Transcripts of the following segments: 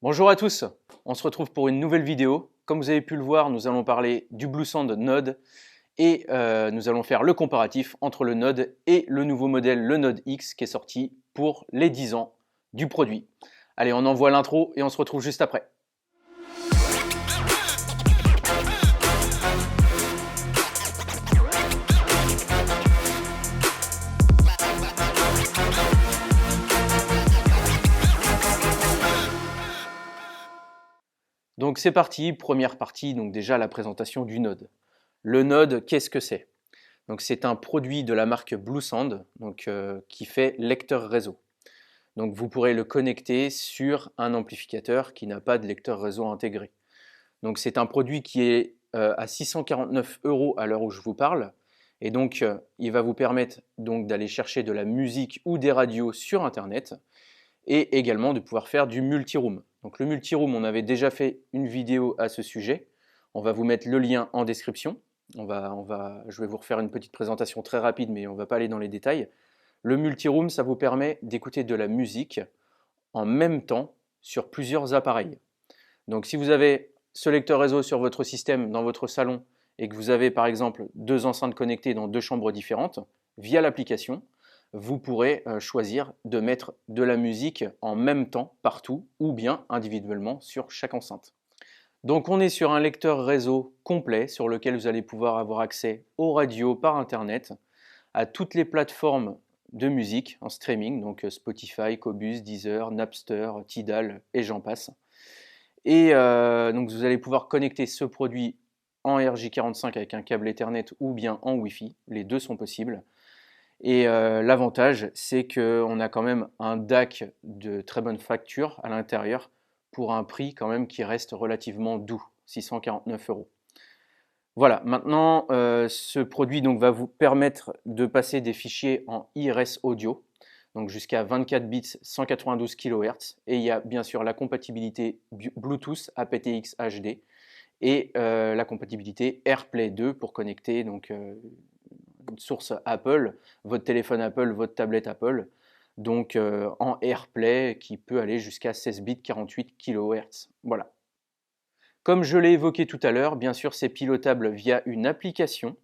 Bonjour à tous, on se retrouve pour une nouvelle vidéo. Comme vous avez pu le voir, nous allons parler du Bluesound Node et nous allons faire le comparatif entre le Node et le nouveau modèle, le Node X, qui est sorti pour les 10 ans du produit. Allez, on envoie l'intro et on se retrouve juste après. Donc c'est parti, première partie, donc déjà la présentation du Node. Le Node, qu'est-ce que c'est? Donc c'est un produit de la marque Bluesound, qui fait lecteur réseau. Donc vous pourrez le connecter sur un amplificateur qui n'a pas de lecteur réseau intégré. Donc c'est un produit qui est à 649 € à l'heure où je vous parle. Et donc il va vous permettre donc d'aller chercher de la musique ou des radios sur Internet et également de pouvoir faire du multiroom. Donc le multiroom, on avait déjà fait une vidéo à ce sujet. On va vous mettre le lien en description. Je vais vous refaire une petite présentation très rapide, mais on ne va pas aller dans les détails. Le multiroom, ça vous permet d'écouter de la musique en même temps sur plusieurs appareils. Donc si vous avez ce lecteur réseau sur votre système dans votre salon et que vous avez par exemple deux enceintes connectées dans deux chambres différentes, via l'application, vous pourrez choisir de mettre de la musique en même temps partout ou bien individuellement sur chaque enceinte. Donc on est sur un lecteur réseau complet sur lequel vous allez pouvoir avoir accès aux radios par internet, à toutes les plateformes de musique en streaming, donc Spotify, Qobuz, Deezer, Napster, Tidal et j'en passe. Et donc vous allez pouvoir connecter ce produit en RJ45 avec un câble Ethernet ou bien en Wi-Fi, les deux sont possibles. Et l'avantage, c'est qu'on a quand même un DAC de très bonne facture à l'intérieur pour un prix quand même qui reste relativement doux, 649 €. Voilà, maintenant ce produit donc, va vous permettre de passer des fichiers en IRS audio, donc jusqu'à 24 bits 192 kHz, et il y a bien sûr la compatibilité Bluetooth aptX HD et la compatibilité AirPlay 2 pour connecter donc, une source Apple, votre téléphone Apple, votre tablette Apple, donc en AirPlay qui peut aller jusqu'à 16 bits 48 kHz. Voilà. Comme je l'ai évoqué tout à l'heure, bien sûr c'est pilotable via une application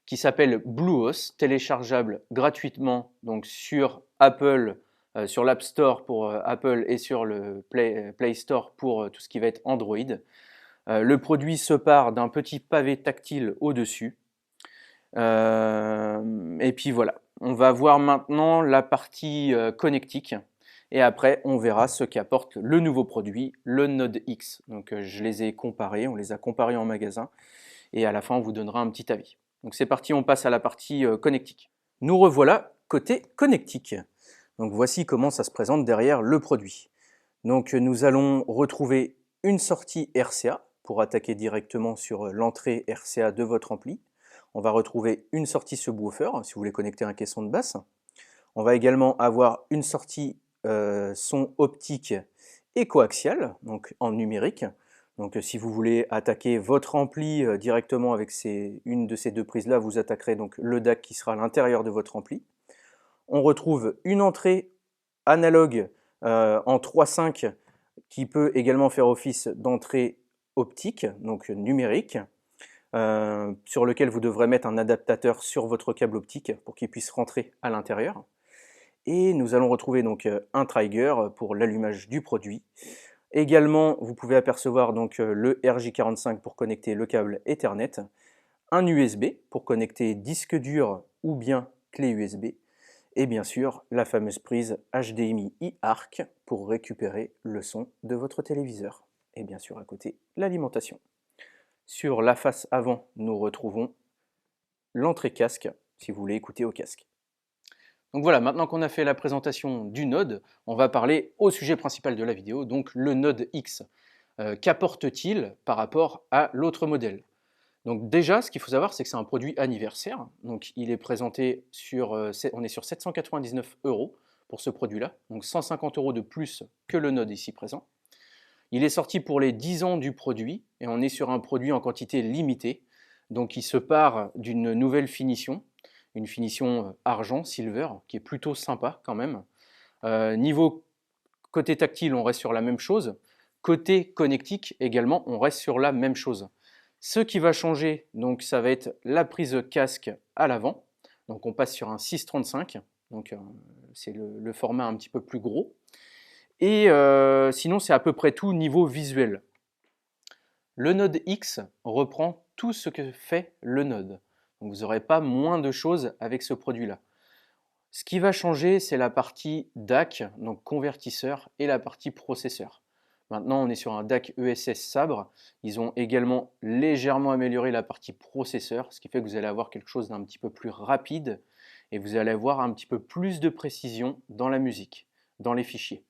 qui s'appelle Bluehost, téléchargeable gratuitement donc sur Apple, sur l'App Store pour Apple et sur le Play Store pour tout ce qui va être Android. Le produit se part d'un petit pavé tactile au-dessus. Et puis voilà, on va voir maintenant la partie connectique. Et après, on verra ce qu'apporte le nouveau produit, le Node X. Donc je les ai comparés, on les a comparés en magasin. Et à la fin, on vous donnera un petit avis. Donc c'est parti, on passe à la partie connectique. Nous revoilà côté connectique. Donc voici comment ça se présente derrière le produit. Donc nous allons retrouver une sortie RCA pour attaquer directement sur l'entrée RCA de votre ampli. On va retrouver une sortie subwoofer si vous voulez connecter un caisson de basse. On va également avoir une sortie son optique et coaxial, donc en numérique. Donc si vous voulez attaquer votre ampli directement avec une de ces deux prises-là, vous attaquerez donc le DAC qui sera à l'intérieur de votre ampli. On retrouve une entrée analogue en 3.5 qui peut également faire office d'entrée optique, donc numérique, sur lequel vous devrez mettre un adaptateur sur votre câble optique pour qu'il puisse rentrer à l'intérieur. Et nous allons retrouver donc un trigger pour l'allumage du produit. Également, vous pouvez apercevoir donc le RJ45 pour connecter le câble Ethernet, un USB pour connecter disque dur ou bien clé USB, et bien sûr la fameuse prise HDMI e-ARC pour récupérer le son de votre téléviseur. Et bien sûr à côté, l'alimentation. Sur la face avant, nous retrouvons l'entrée casque, si vous voulez écouter au casque. Donc voilà, maintenant qu'on a fait la présentation du Node, on va parler au sujet principal de la vidéo, donc le Node X. Qu'apporte-t-il par rapport à l'autre modèle? Donc déjà, ce qu'il faut savoir, c'est que c'est un produit anniversaire. Donc il est présenté on est sur 799 € pour ce produit-là, donc 150 € de plus que le Node ici présent. Il est sorti pour les 10 ans du produit et on est sur un produit en quantité limitée. Donc il se part d'une nouvelle finition, une finition argent, silver, qui est plutôt sympa quand même. Niveau côté tactile, on reste sur la même chose. Côté connectique également, on reste sur la même chose. Ce qui va changer, donc ça va être la prise casque à l'avant. Donc on passe sur un 635, donc c'est le format un petit peu plus gros. Et sinon c'est à peu près tout niveau visuel. Le Node X reprend tout ce que fait le Node. Donc vous n'aurez pas moins de choses avec ce produit-là. Ce qui va changer, c'est la partie DAC, donc convertisseur, et la partie processeur. Maintenant, on est sur un DAC ESS Sabre. Ils ont également légèrement amélioré la partie processeur, ce qui fait que vous allez avoir quelque chose d'un petit peu plus rapide et vous allez avoir un petit peu plus de précision dans la musique, dans les fichiers.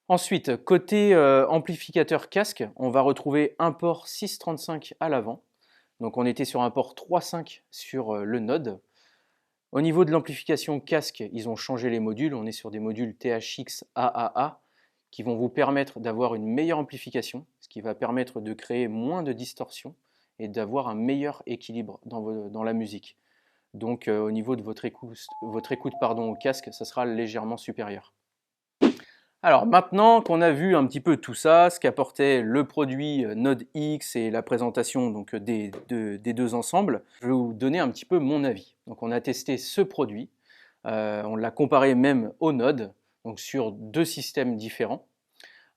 Ensuite, côté amplificateur casque, on va retrouver un port 635 à l'avant. Donc on était sur un port 3.5 sur le Node. Au niveau de l'amplification casque, ils ont changé les modules. On est sur des modules THX AAA qui vont vous permettre d'avoir une meilleure amplification, ce qui va permettre de créer moins de distorsion et d'avoir un meilleur équilibre dans la musique. Donc au niveau de votre écoute au casque, ça sera légèrement supérieur. Alors maintenant qu'on a vu un petit peu tout ça, ce qu'apportait le produit Node X et la présentation donc, des deux ensembles, je vais vous donner un petit peu mon avis. Donc on a testé ce produit, on l'a comparé même au Node, donc sur deux systèmes différents,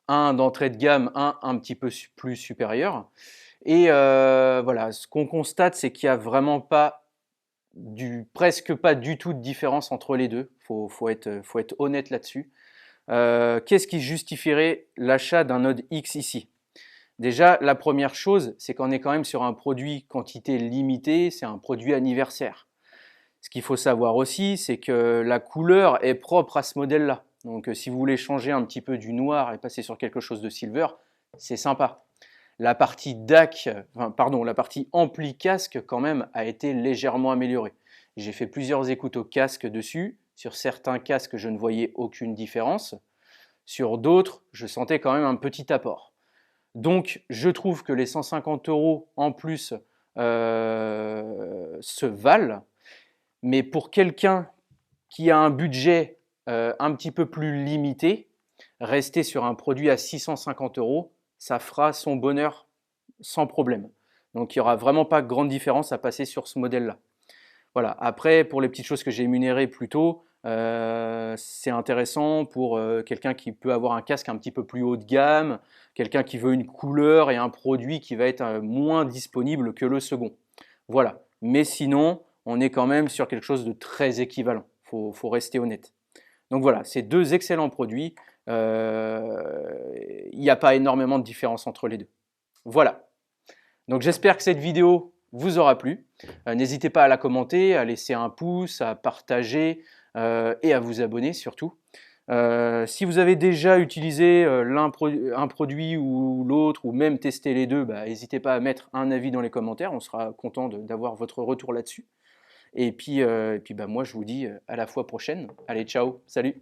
un d'entrée de gamme, un petit peu plus supérieur. Et voilà, ce qu'on constate, c'est qu'il n'y a vraiment presque pas du tout de différence entre les deux. Faut être honnête là-dessus. Qu'est-ce qui justifierait l'achat d'un Node X ici? Déjà, la première chose, c'est qu'on est quand même sur un produit quantité limitée, c'est un produit anniversaire. Ce qu'il faut savoir aussi, c'est que la couleur est propre à ce modèle-là. Donc si vous voulez changer un petit peu du noir et passer sur quelque chose de silver, c'est sympa. La partie DAC, la partie ampli casque quand même a été légèrement améliorée. J'ai fait plusieurs écoutes au casque dessus. Sur certains casques, je ne voyais aucune différence. Sur d'autres, je sentais quand même un petit apport. Donc, je trouve que les 150 € en plus se valent. Mais pour quelqu'un qui a un budget un petit peu plus limité, rester sur un produit à 650 €, ça fera son bonheur sans problème. Donc, il n'y aura vraiment pas grande différence à passer sur ce modèle-là. Voilà. Après, pour les petites choses que j'ai énumérées plus tôt, c'est intéressant pour quelqu'un qui peut avoir un casque un petit peu plus haut de gamme, quelqu'un qui veut une couleur et un produit qui va être moins disponible que le second. Voilà. Mais sinon, on est quand même sur quelque chose de très équivalent. Faut rester honnête. Donc voilà, c'est deux excellents produits. Il n'y a pas énormément de différence entre les deux. Voilà. Donc j'espère que cette vidéo vous aura plu. N'hésitez pas à la commenter, à laisser un pouce, à partager et à vous abonner surtout. Si vous avez déjà utilisé un produit ou l'autre, ou même testé les deux, n'hésitez pas à mettre un avis dans les commentaires. On sera content d'avoir votre retour là-dessus. Et puis, moi, je vous dis à la fois prochaine. Allez, ciao, salut!